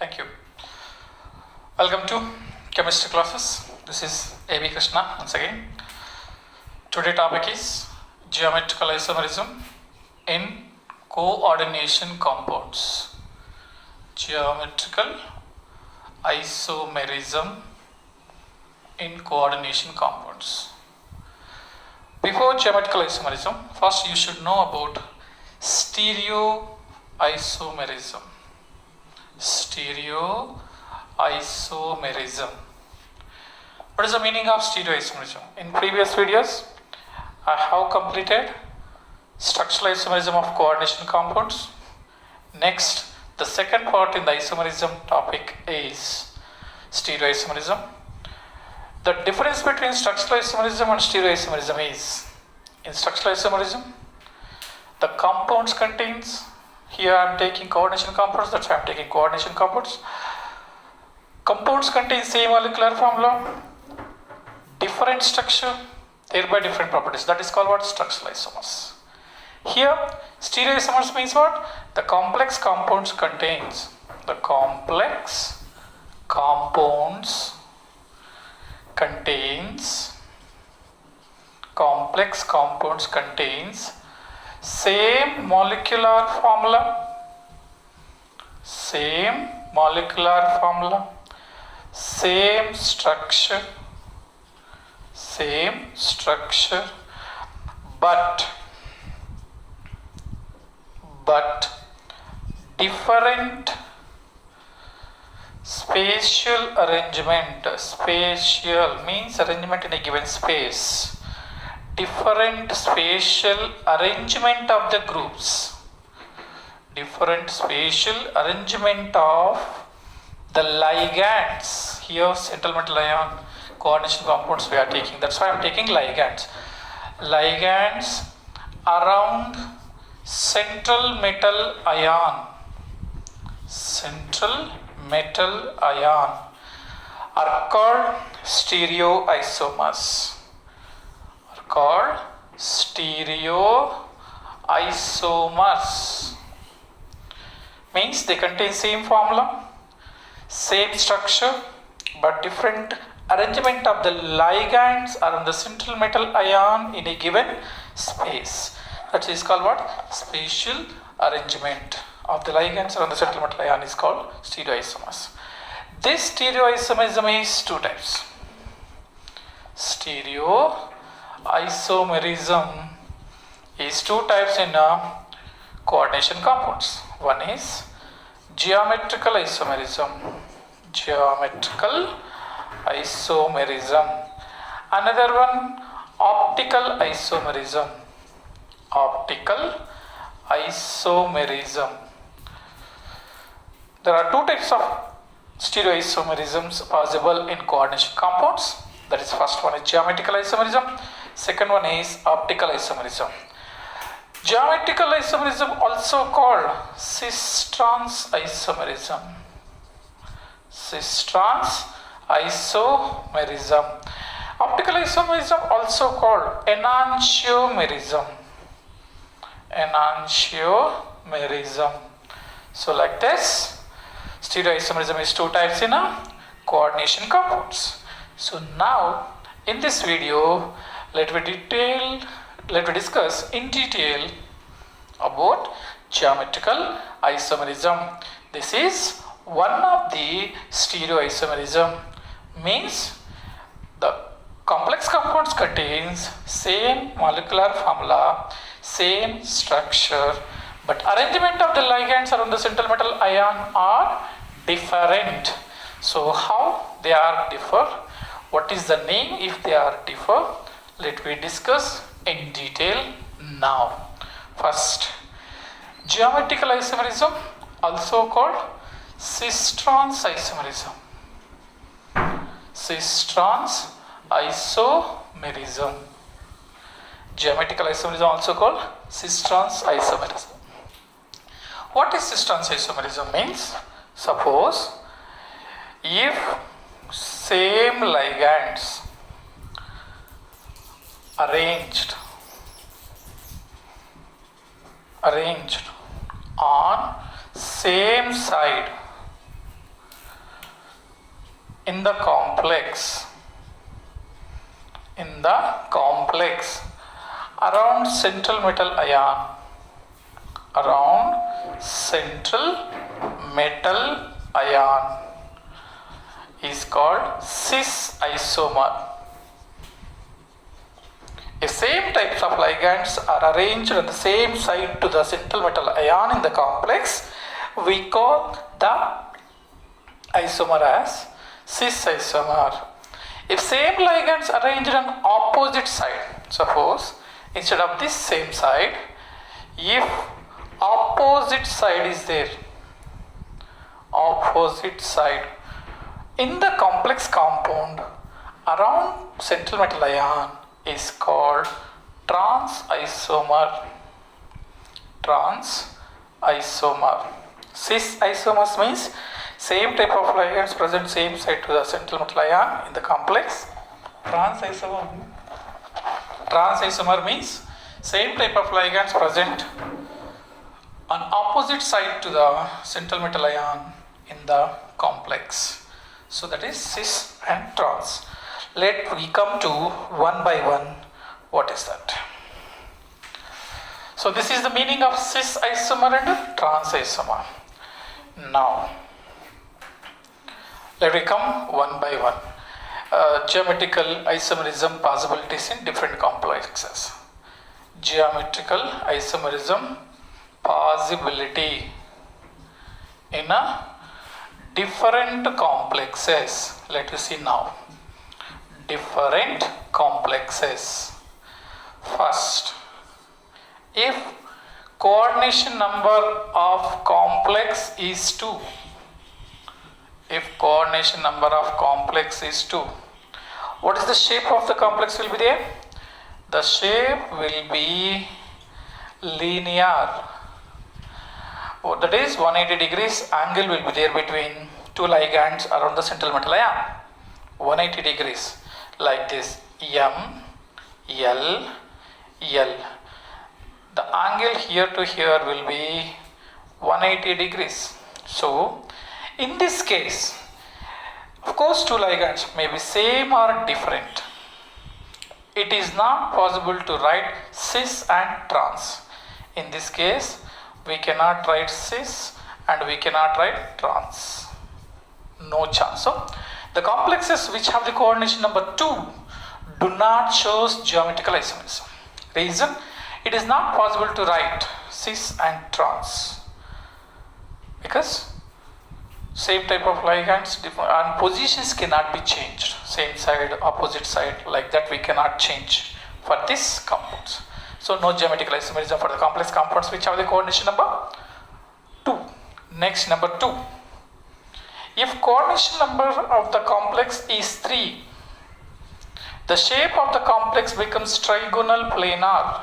Thank you. Welcome to chemistry classes. This is A.B. Krishna once again. Today topic is geometrical isomerism in coordination compounds. Geometrical isomerism in coordination compounds. Before geometrical isomerism, first you should know about stereoisomerism. Stereoisomerism. What is the meaning of stereoisomerism? In previous videos, I have completed structural isomerism of coordination compounds. Next, the second part in the isomerism topic is stereoisomerism. The difference between structural isomerism and stereoisomerism is, in structural isomerism, the compounds contains, here I am taking coordination compounds, that's why I am taking coordination compounds. Compounds contain same molecular formula, different structure, thereby different properties. That is called what? Structural isomers. Here, stereoisomers means what? The complex compounds contains, the complex compounds contains same molecular formula, same structure, but different spatial arrangement. Spatial means arrangement in a given space. Different spatial arrangement of the groups. Different spatial arrangement of the ligands. Here central metal ion coordination compounds we are taking. That's why I am taking ligands. Ligands around central metal ion. Central metal ion are called stereoisomers. Means they contain same formula, same structure, but different arrangement of the ligands around the central metal ion in a given space. That is called what? Spatial arrangement of the ligands around the central metal ion is called stereoisomers. This stereoisomerism is two types. Stereoisomerism is two types in coordination compounds. One is geometrical isomerism. Another one, optical isomerism. There are two types of stereoisomerisms possible in coordination compounds. That is, first one is geometrical isomerism, second one is optical isomerism. Geometrical isomerism also called cis-trans isomerism. Optical isomerism also called enantiomerism. So like this, stereoisomerism is two types in coordination compounds. So now in this video, let me discuss in detail about geometrical isomerism. This is one of the stereoisomerism, means the complex compounds contains same molecular formula, same structure, but arrangement of the ligands around the central metal ion are different. So how they are differ? What is the name if they are differ? Let me discuss in detail now. First, geometrical isomerism, also called cis-trans isomerism. Geometrical isomerism also called cis-trans isomerism. What is cis-trans isomerism means? Suppose if same ligands arranged on same side in the complex around central metal ion, is called cis isomer. If same types of ligands are arranged on the same side to the central metal ion in the complex, we call the isomer as cis isomer. If same ligands arranged on opposite side, suppose instead of this same side, if opposite side is there, opposite side in the complex compound around central metal ion is called trans isomer. Cis isomers means same type of ligands present same side to the central metal ion in the complex. Trans isomer means same type of ligands present on opposite side to the central metal ion in the complex. So that is cis and trans. Let we come to one by one. What is that? So this is the meaning of cis isomer and trans isomer. Now let me come one by one. Geometrical isomerism possibilities in different complexes. Geometrical isomerism possibility in a different complexes. Let us see now. Different complexes. First, if coordination number of complex is 2, what is the shape of the complex will be there? The shape will be linear. That is 180 degrees angle will be there between two ligands around the central metal ion. 180 degrees like this, M, L, L. The angle here to here will be 180 degrees. So in this case, of course two ligands may be same or different. It is not possible to write cis and trans. In this case, we cannot write cis and we cannot write trans. No chance. So the complexes which have the coordination number 2 do not show geometrical isomerism. Reason? It is not possible to write cis and trans because same type of ligands and positions cannot be changed. Same side, opposite side, like that we cannot change for this compounds. So no geometrical isomerism for the complex compounds which have the coordination number 2. Next, number 2. If coordination number of the complex is 3, the shape of the complex becomes trigonal planar.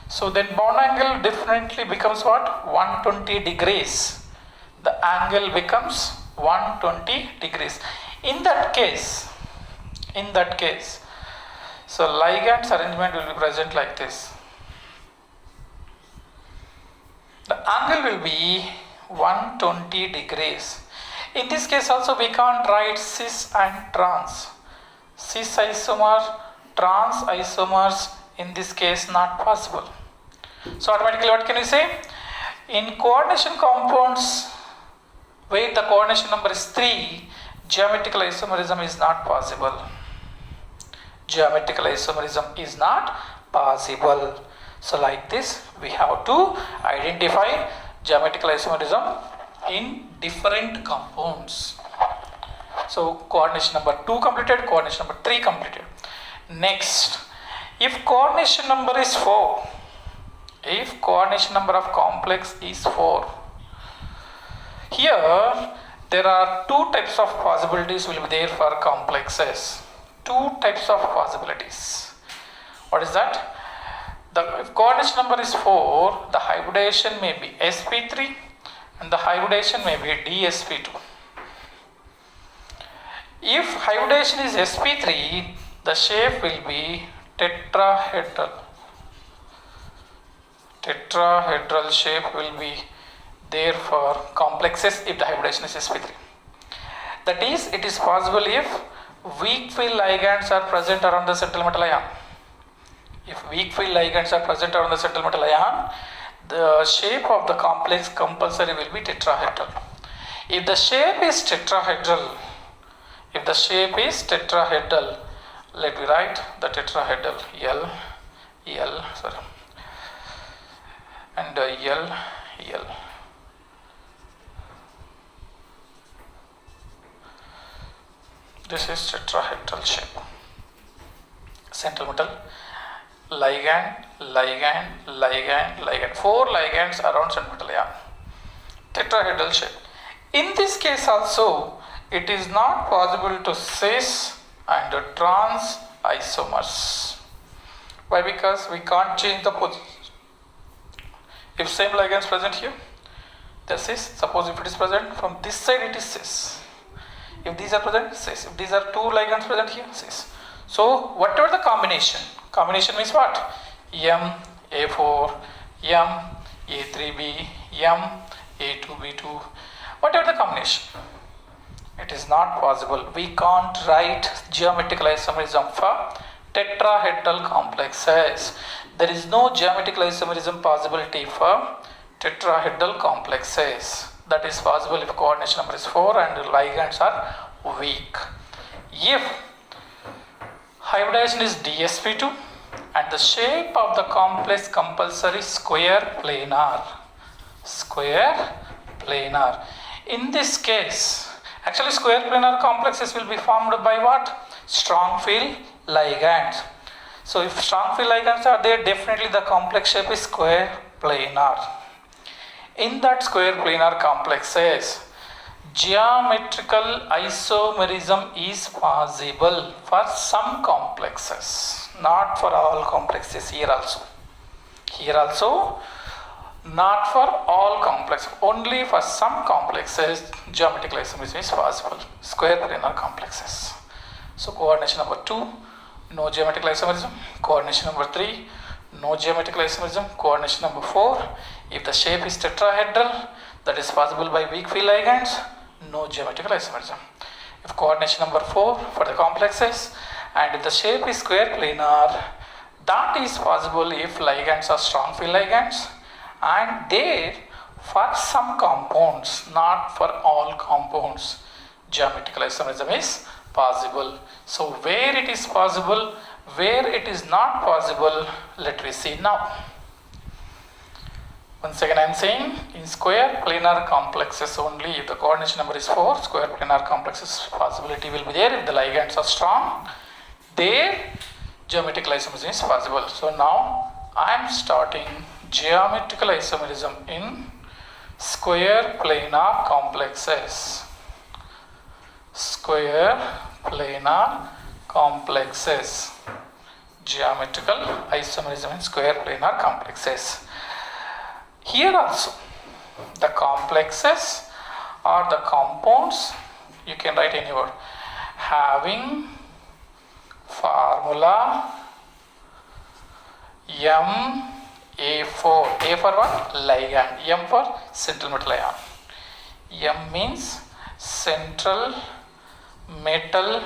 So then bond angle definitely becomes what? 120 degrees. The angle becomes 120 degrees. In that case, so ligands arrangement will be present like this. The angle will be 120 degrees. In this case also we can't write cis and trans. Cis isomer, trans isomers, in this case not possible. So automatically what can we say? In coordination compounds where the coordination number is 3, geometrical isomerism is not possible. So like this we have to identify geometrical isomerism in different compounds. So coordination number 2 completed, coordination number 3 completed. Next, if coordination number is 4, if coordination number of complex is 4, here there are 2 types of possibilities will be there for complexes. 2 types of possibilities. What is that? If coordination number is 4, the hybridization may be sp3 and the hybridization may be dsp2. If hybridization is sp3, the shape will be tetrahedral. Tetrahedral shape will be therefore complexes if the hybridization is sp3. That is, it is possible if weak field ligands are present around the central metal ion. If weak field ligands are present around the central metal ion, the shape of the complex compulsory will be tetrahedral. If the shape is tetrahedral, let me write the tetrahedral L, and L. This is tetrahedral shape. Central metal, ligand. 4 ligands around central metal ion. Tetrahedral shape. In this case also, it is not possible to cis and trans isomers. Why? Because we can't change the position. If same ligand is present here, the cis. Suppose if it is present from this side, it is cis. If these are present, cis. If these are 2 ligands present here, cis. So whatever the combination means what? M A4, M A3B, M A2B2, whatever the combination, it is not possible. We can't write geometrical isomerism for tetrahedral complexes. There is no geometrical isomerism possibility for tetrahedral complexes. That is possible if coordination number is 4 and the ligands are weak. If hybridization is DsP2 and the shape of the complex compulsory square planar. In this case, actually square planar complexes will be formed by what? Strong field ligands. So if strong field ligands are there, definitely the complex shape is square planar. In that square planar complexes, geometrical isomerism is possible for some complexes, not for all complexes. Here also not for all complexes, only for some complexes geometrical isomerism is possible, square planar complexes. So coordination number 2, no geometrical isomerism. Coordination number 3, no geometrical isomerism. Coordination number 4, if the shape is tetrahedral, that is possible by weak field ligands, no geometrical isomerism. If coordination number 4 for the complexes, and if the shape is square planar, that is possible if ligands are strong field ligands, and there for some compounds, not for all compounds, geometrical isomerism is possible. So where it is possible, where it is not possible, let me see now. Once again I am saying, in square planar complexes only, if the coordination number is 4, square planar complexes possibility will be there. If the ligands are strong, there geometrical isomerism is possible. So now I am starting geometrical isomerism in square planar complexes. Geometrical isomerism in square planar complexes. Here also, the complexes or the compounds, you can write any word, having formula MA4. A for what? Ligand. M for central metal ion. M means central metal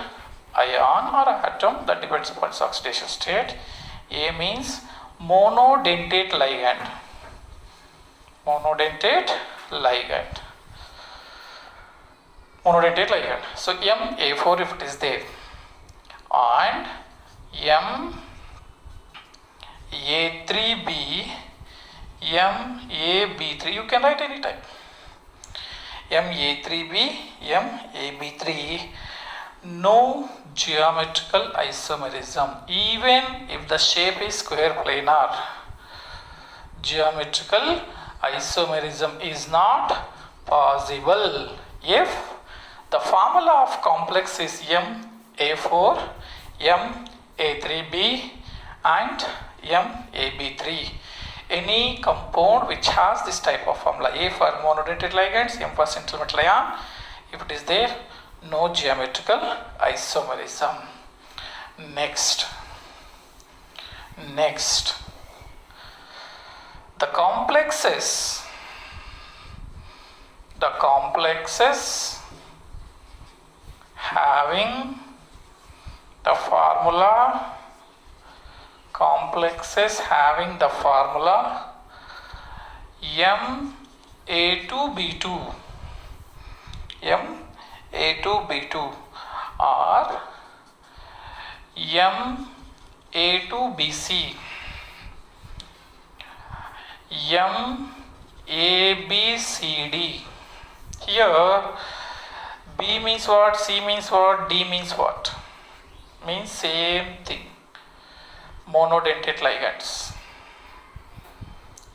ion or atom, that depends upon its oxidation state. A means monodentate ligand. So MA4 if it is there, and MA3B, MAB3, you can write any type. MA3B, MAB3, no geometrical isomerism. Even if the shape is square planar, geometrical isomerism is not possible if the formula of complex is MA4, MA3B and MAB3. Any compound which has this type of formula, A for monodentate ligands, M for central metal ion, if it is there, no geometrical isomerism. Next, the complexes the complexes having the formula Ma2B2 or Ma2BC, MABCD. Here B means what, C means what, D means what? Means same thing. Monodentate ligands.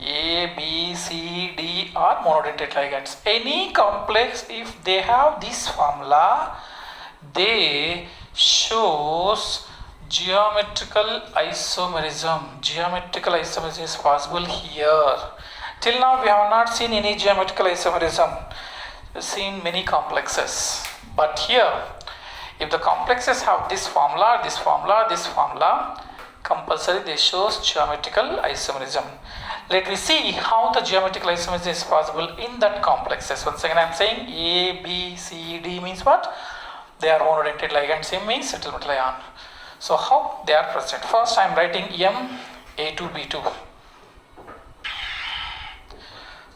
A, B, C, D are monodentate ligands. Any complex, if they have this formula, they shows geometrical isomerism. Geometrical isomerism is possible here. Till now we have not seen any geometrical isomerism. We've seen many complexes. But here, if the complexes have this formula, compulsory they shows geometrical isomerism. Let me see how the geometrical isomerism is possible in that complexes. Once again I am saying A, B, C, D means what? They are monodentate ligands. M means settlement ion. So how they are present? First I am writing Ma2B2.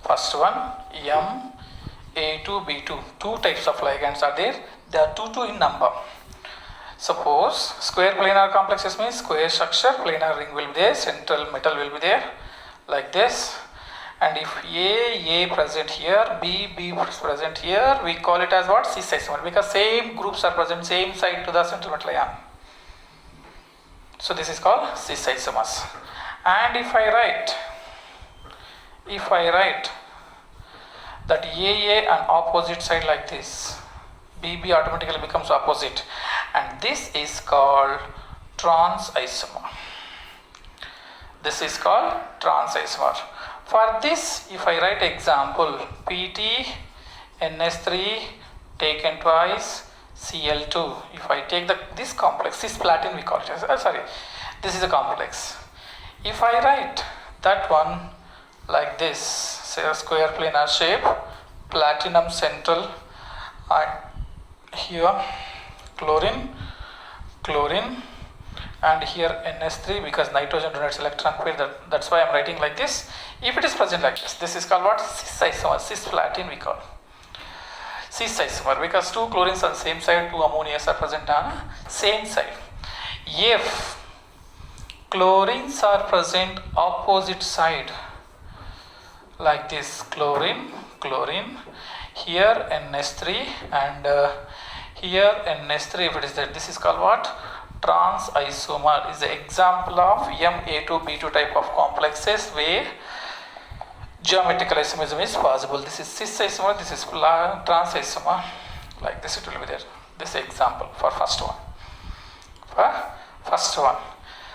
First one Ma2B2. Two types of ligands are there. They are 2 in number. Suppose square planar complexes means square structure, planar ring will be there, central metal will be there, like this. And if A present here, B present here, we call it as what? Cis isomer, because same groups are present same side to the central metal ion. So this is called cis isomers. And if I write that AA an opposite side like this, BB automatically becomes opposite, and this is called trans isomer. This is called trans isomer. For this, if I write example, PT NS3 taken twice Cl2. If I take this complex, cisplatin we call it. This is a complex. If I write that one like this, say a square planar shape, platinum central, and here chlorine, and here NS3, because nitrogen donates electron pair, that's why I am writing like this. If it is present like this is called what? Cis isomer, cisplatin we call. Cis isomer, because two chlorines on same side, two ammonias are present on same side. If chlorines are present opposite side, like this, chlorine, here NS3, and here NS3, if it is that, this is called what? Trans isomer. Is the example of Ma2B2 type of complexes where geometrical isomerism is possible. This is cis isomer, this is trans isomer, like this it will be there. This example for first one.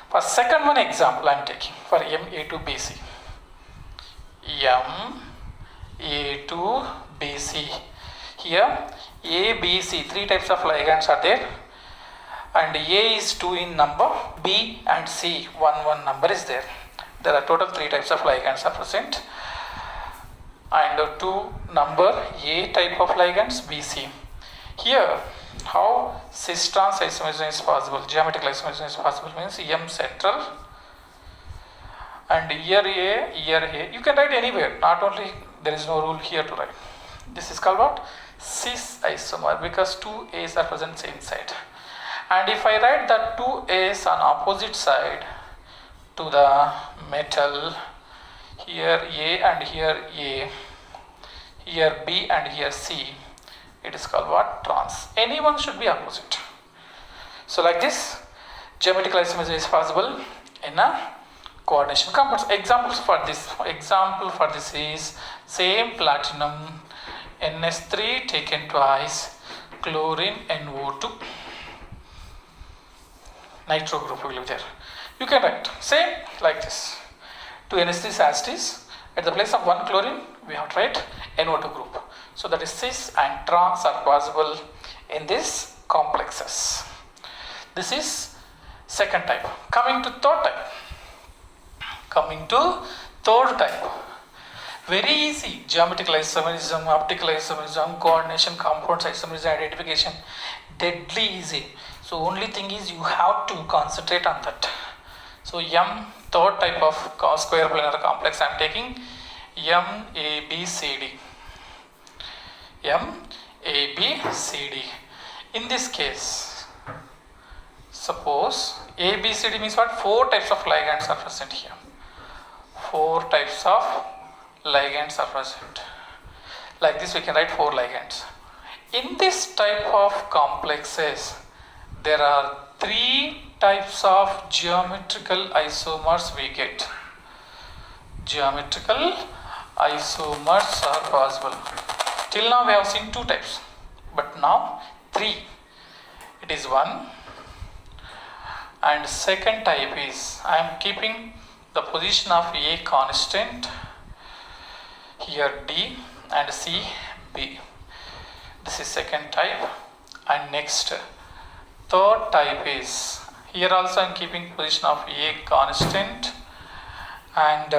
For second one example I am taking for Ma2BC. Ma2BC. Here A, B, C, three types of ligands are there, and A is 2 in number, B and C 1 number is there. There are total 3 types of ligands are present, and 2 number A type of ligands, B, C. Here how cis trans isomerism is possible, geometrical isomerism is possible means M central, and here A, you can write anywhere, not only, there is no rule here to write. This is called what? Cis isomer, because 2 A's are present same side. And if I write that 2 A's on opposite side to the metal, here A and here A, here B and here C, it is called what? Trans. Anyone should be opposite. So like this, geometrical isomerism is possible in a coordination compounds. Example for this is same platinum NS3 taken twice, chlorine NO2, nitro group will be there. You can write same like this. 2 NS3 as it is. At the place of 1 chlorine, we have to write NO2 group. So that is cis and trans are possible in these complexes. This is second type. Coming to third type. Very easy. Geometrical isomerism, optical isomerism, coordination, compounds isomerism, identification. Deadly easy. So only thing is you have to concentrate on that. So third type of square planar complex I am taking MABCD. MABCD. In this case, suppose ABCD means what? 4 types of ligands are present here. 4 types of ligands are present. Like this we can write 4 ligands. In this type of complexes, there are 3 types of geometrical isomers we get. Geometrical isomers are possible. Till now we have seen 2 types, but now 3. It is 1, and second type is, I am keeping the position of A constant, here D and C B. This is second type. And next, third type is, here also I am keeping position of A constant and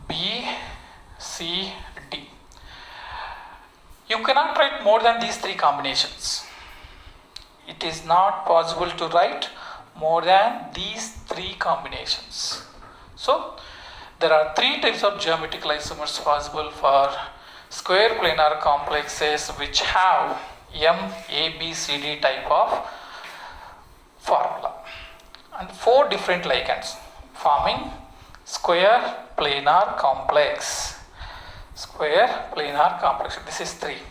B, C, D. You cannot write more than these 3 combinations. It is not possible to write more than these 3 combinations. So there are 3 types of geometrical isomers possible for square planar complexes which have MABCD type of formula, and 4 different ligands forming square planar complex. Square planar complex. This is 3.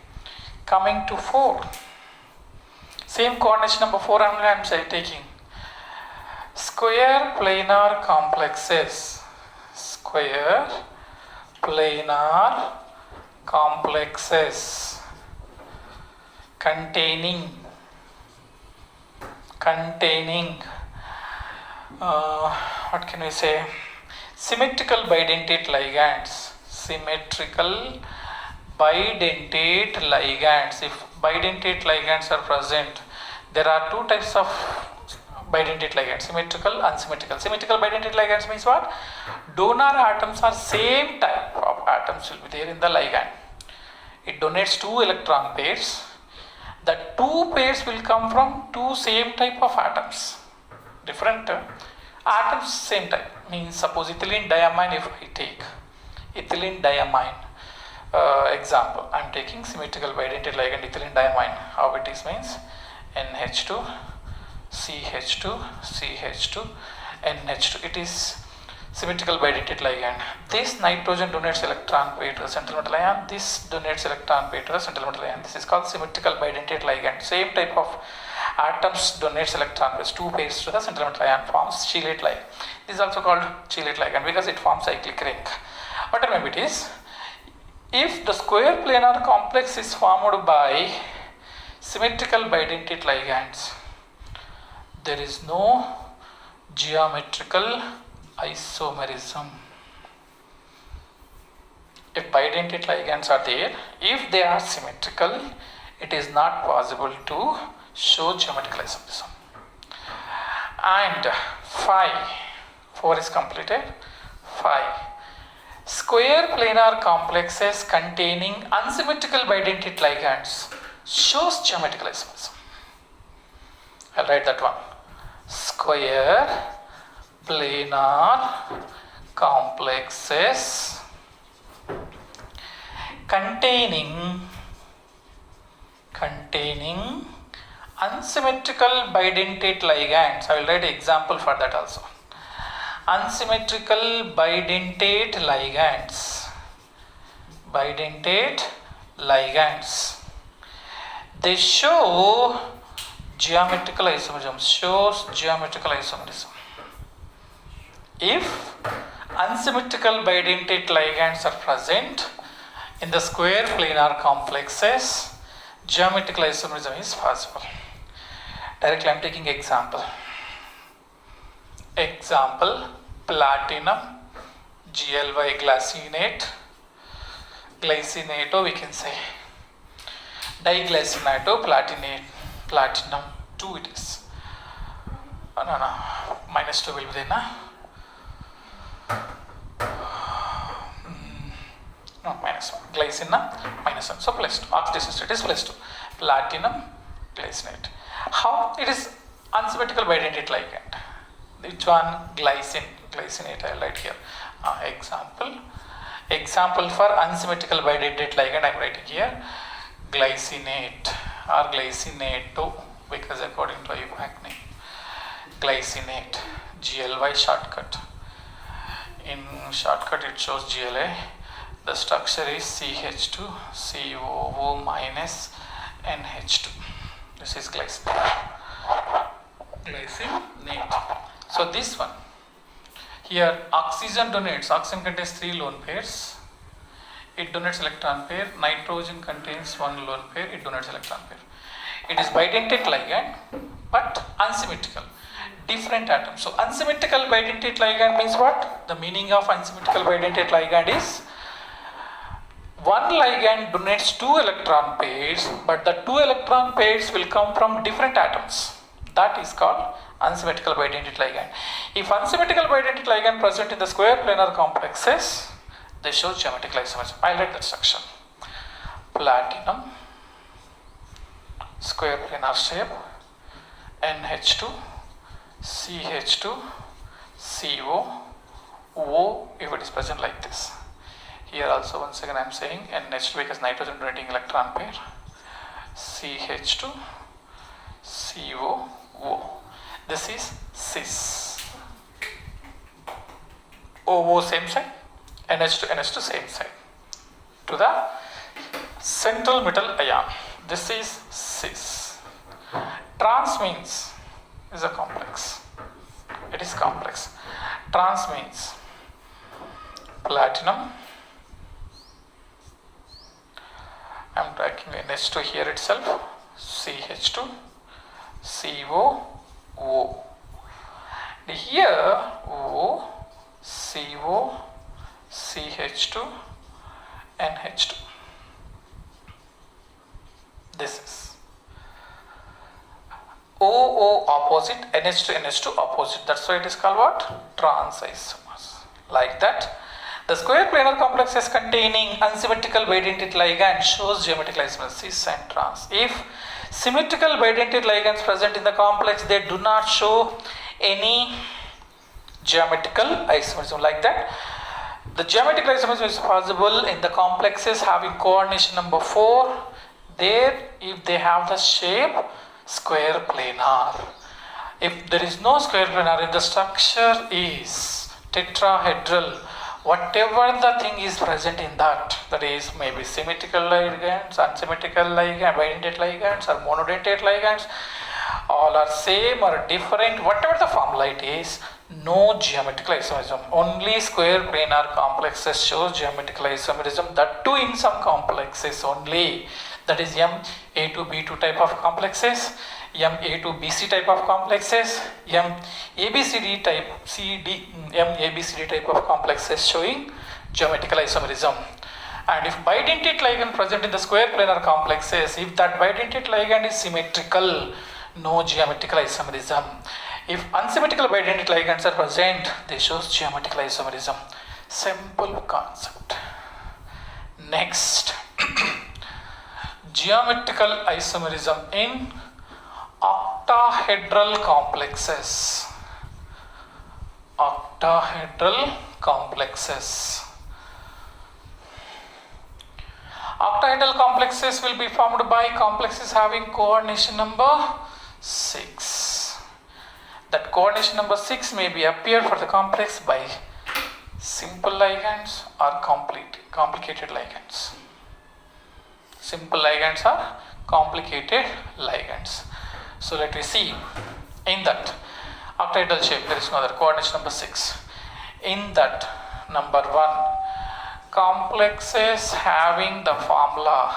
Coming to 4. Same coordination number 4 I am taking. Square planar complexes. Square planar complexes containing what can we say, symmetrical bidentate ligands. Symmetrical bidentate ligands. If bidentate ligands are present, there are 2 types of bidentate ligands, symmetrical, unsymmetrical. Symmetrical bidentate ligands means what? Donor atoms are same type of atoms will be there in the ligand. It donates 2 electron pairs. The 2 pairs will come from 2 same type of atoms. Different atoms, same type. Means suppose ethylene diamine, if I take ethylene diamine example, I am taking symmetrical bidentate ligand ethylene diamine. How it is means NH2, CH2, CH2, NH2. It is symmetrical bidentate ligand. This nitrogen donates electron pair to the central metal ion. This donates electron pair to the central metal ion. This is called symmetrical bidentate ligand. Same type of atoms donates electron pairs, 2 pairs to the central metal ion, forms chelate ligand. This is also called chelate ligand because it forms cyclic ring. Whatever maybe it is, if the square planar complex is formed by symmetrical bidentate ligands, there is no geometrical isomerism. If bidentate ligands are there, if they are symmetrical, it is not possible to show geometrical isomerism. And 4 is completed. 5. Square planar complexes containing unsymmetrical bidentate ligands shows geometrical isomerism. I'll write that one. Square planar complexes containing unsymmetrical bidentate ligands. I will write an example for that also. Unsymmetrical bidentate ligands. They show geometrical isomerism. Shows geometrical isomerism. If unsymmetrical bidentate ligands are present in the square planar complexes, geometrical isomerism is possible. Directly I am taking example. Platinum, GLY glycinato we can say. Diglycinato platinum 2 it is. -2 will be there na. No, -1. Glycine -1. So +2. Oxidation state is +2. Platinum glycinate. How it is unsymmetrical bidentate ligand. Which one? Glycinate I will write here. Example for unsymmetrical bidentate ligand I am writing here. Glycinate or glycinate because according to IUPAC name. Glycinate. GLY shortcut. In shortcut it shows GLA. The structure is CH2 COO minus NH2. This is glycinate. So this one here, oxygen donates. Oxygen contains 3 lone pairs. It donates electron pair. Nitrogen contains 1 lone pair. It donates electron pair. It is bidentate ligand, but unsymmetrical. Different atoms. So unsymmetrical bidentate ligand means what? The meaning of unsymmetrical bidentate ligand is one ligand donates 2 electron pairs, but the 2 electron pairs will come from different atoms. That is called unsymmetrical bidentate ligand. If unsymmetrical bidentate ligand present in the square planar complexes, they show geometrical isomerism. I write that section. Platinum, square planar shape, NH2, CH2, CO, O if it is present like this. Here also once again I am saying NH2 because nitrogen donating electron pair, CH2, CO, O. This is cis. OO same side, NH2 same side. To the central metal ion. This is cis. Trans means is a complex. It is complex. Trans means platinum. I am taking NH2 here itself. CH2, CO, O. Here O, CO, CH2, NH2. This is OO opposite, NH2, NH2 opposite. That's why it is called what? Trans isomers. Like that. The square planar complexes containing unsymmetrical bidentate ligand shows geometrical isomerism, cis and trans. If symmetrical bidentate ligands present in the complex, they do not show any geometrical isomerism like that. The geometrical isomerism is possible in the complexes having coordination number 4. There, if they have the shape square planar. If there is no square planar, if the structure is tetrahedral, whatever the thing is present in that is maybe symmetrical ligands, unsymmetrical ligands, bidentate ligands or monodentate ligands, all are same or different, whatever the formula it is, no geometrical isomerism. Only square planar complexes show geometrical isomerism, that too in some complexes only. That is M(A2)(B2) type of complexes, M(A2)(BC) type of complexes, M(ABCD) type M(ABCD) type of complexes showing geometrical isomerism. And if bidentate ligand present in the square planar complexes, if that bidentate ligand is symmetrical, no geometrical isomerism. If unsymmetrical bidentate ligands are present, they show geometrical isomerism. Simple concept. Next. Geometrical isomerism in octahedral complexes. Octahedral complexes. Octahedral complexes will be formed by complexes having coordination number 6. That coordination number 6 may be appeared for the complex by simple ligands or complicated ligands. Simple ligands are complicated ligands. So let me see. In that octahedral shape, there is no other coordination number 6. In that number 1, complexes having the formula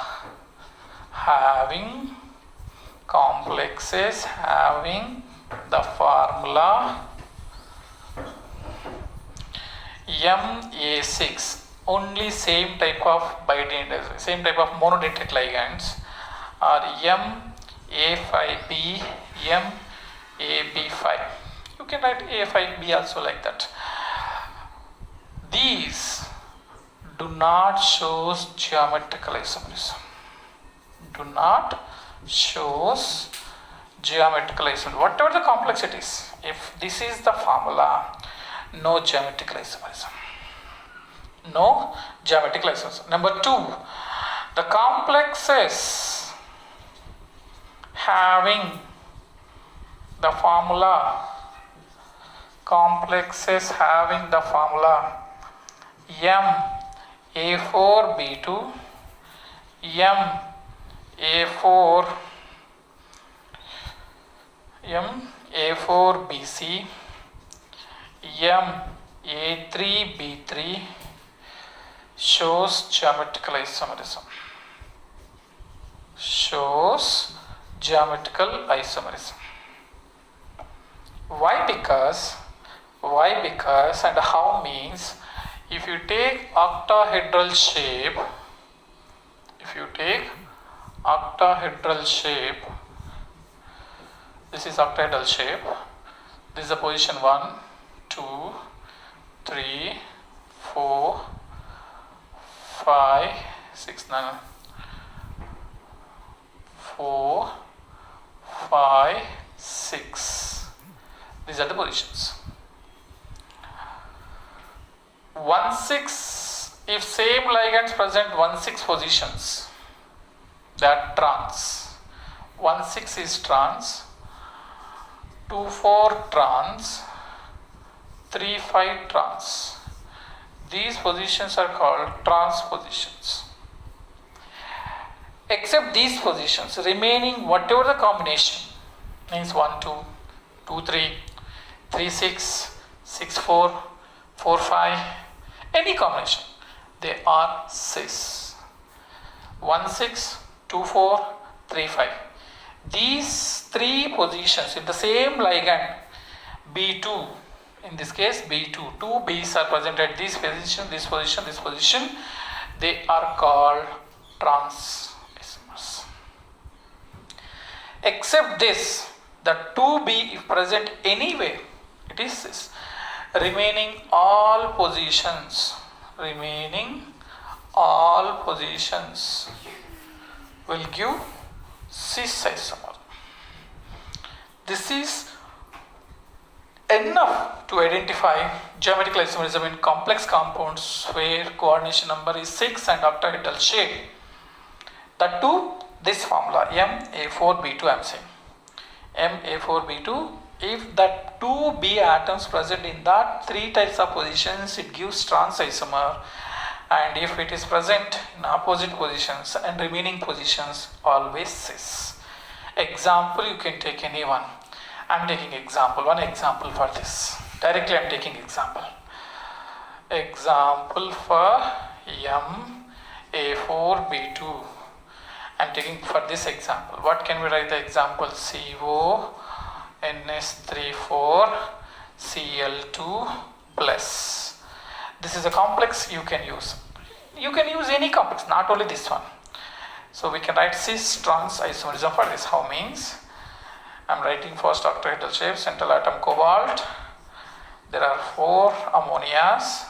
MA6, only same type of monodentate ligands are MA5B, MAB5. You can write A5B also like that. These do not shows geometrical isomerism. Do not shows geometrical isomerism. Whatever the complexities, if this is the formula, no geometrical isomerism. No geometrical isomerism. Number 2, the complexes having the formula, M A4 B2, M A4 BC, M A3 B3 shows geometrical isomerism. Shows geometrical isomerism. Why? Because and how means, if you take octahedral shape, this is octahedral shape, this is the position 1, 2, 3, 4, 5, 6, 9, 4, 5, 6. These are the positions. 1, 6, if same ligands present 1, 6 positions, that trans. 1, 6 is trans, 2, 4 trans, 3, 5 trans. These positions are called trans positions. Except these positions, remaining whatever the combination, means 1, 2, 2, 3, 3, 6, 6, 4, 4, 5, any combination, they are cis. 1, 6, 2, 4, 3, 5. These 3 positions in the same ligand B2, in this case B2, 2 B's are present at this position, this position, this position, they are called trans isomers. Except this, the 2B if present anywhere, it is cis. Remaining all positions will give cis isomer. This is enough to identify geometrical isomerism in complex compounds where coordination number is 6 and octahedral shape. That too, this formula MA4B2 I am saying. MA4B2, if that 2B atoms present in that 3 types of positions, it gives trans isomer, and if it is present in opposite positions and remaining positions, always cis. Example, you can take any one. I am taking example, one example for this. Directly I am taking example. Example for MA4B2. I am taking for this example. What can we write the example? CONS34 Cl2 plus. This is a complex you can use. You can use any complex, not only this one. So we can write cis trans isomerism for this. How means? I am writing first octahedral shape, central atom cobalt. There are 4 ammonias.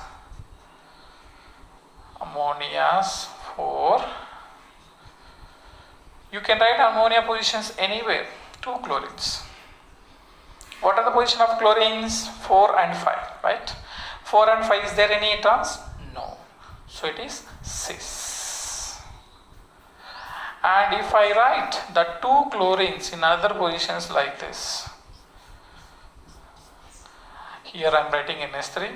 4. You can write ammonia positions anywhere. 2 chlorines. What are the position of chlorines? 4 and 5, right? 4 and 5, is there any trans? No. So it is cis. And if I write the 2 chlorines in other positions like this, here I am writing NH3,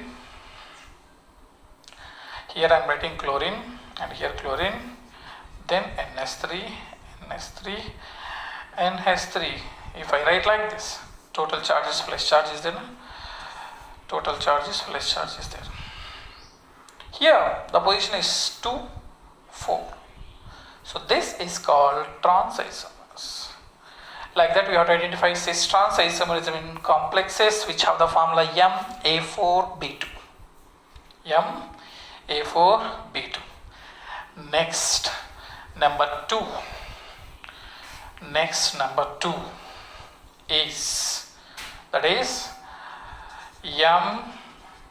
here I am writing chlorine, and here chlorine, then NH3, NH3. If I write like this, total charges plus charge is there. Total charges plus charge is there. Here the position is 2, 4. So this is called trans isomers. Like that we have to identify cis trans isomerism in complexes which have the formula MA4B2. MA4B2. Next, number 2 is, that is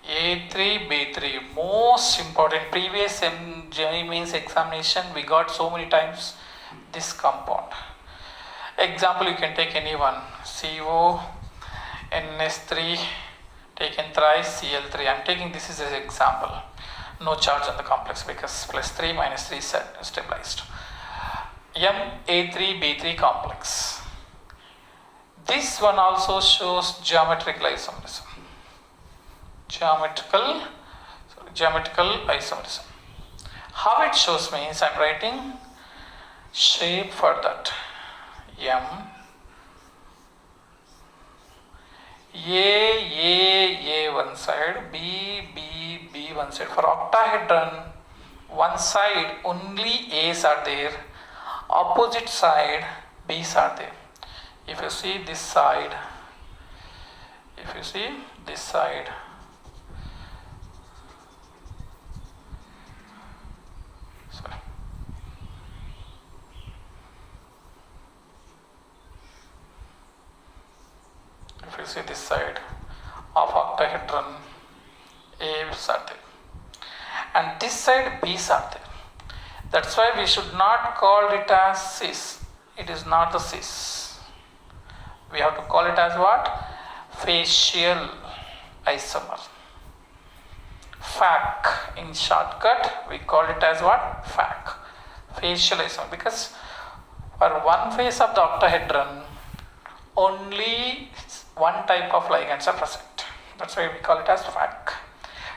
A3, B3, most important. Previous JEE Mains examination, we got so many times this compound. Example, you can take any one. CO, NS3, taken thrice, Cl3. I am taking this as an example. No charge on the complex because plus 3 minus 3 is stabilized. Ma3B3 complex. This one also shows geometrical isomerism. Geometrical isomerism. How it shows means I am writing shape for that. M A one side, B one side. For octahedron, one side only A's are there, opposite side B's are there. If you see this side, sorry. If you see this side of octahedron, A's are there, and this side B's are there. That's why we should not call it as cis. It is not the cis. We have to call it as what? Facial isomer. FAC. In shortcut, we call it as what? FAC. Facial isomer. Because for one face of the octahedron, only one type of ligands are present. That's why we call it as FAC.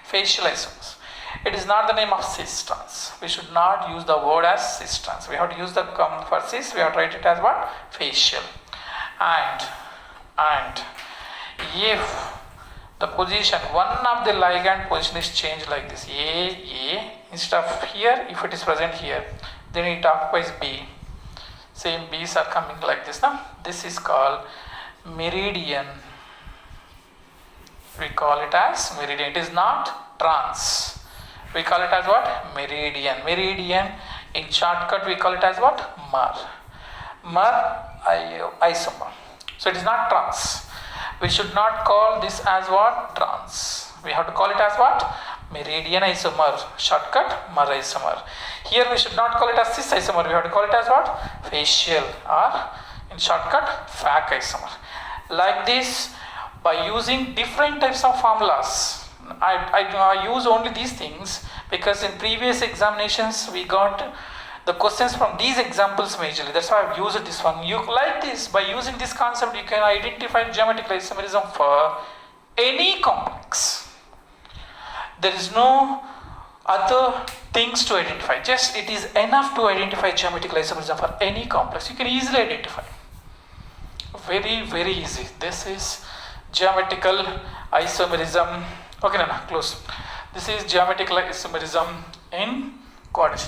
Facial isomers. It is not the name of cis trans. We should not use the word as cis trans. We have to use the for cis, we have to write it as what? Facial. And if the position, one of the ligand position is changed like this, A, instead of here, if it is present here, then it occupies B. Same B's are coming like this now. This is called meridian. We call it as meridian. It is not trans. We call it as what? Meridian. Meridian, in shortcut, we call it as what? MER. MER isomer. So it is not trans. We should not call this as what? Trans. We have to call it as what? Meridian isomer. Shortcut, MER isomer. Here we should not call it as cis isomer. We have to call it as what? Facial, or in shortcut, FAC isomer. Like this, by using different types of formulas. I use only these things because in previous examinations we got the questions from these examples majorly. That's why I've used this one. You like this, by using this concept you can identify geometric isomerism for any complex. There is no other things to identify. Just it is enough to identify geometric isomerism for any complex. You can easily identify. Very, very easy. This is geometrical isomerism. Okay, Nana, close. This is geometrical isomerism in coordination.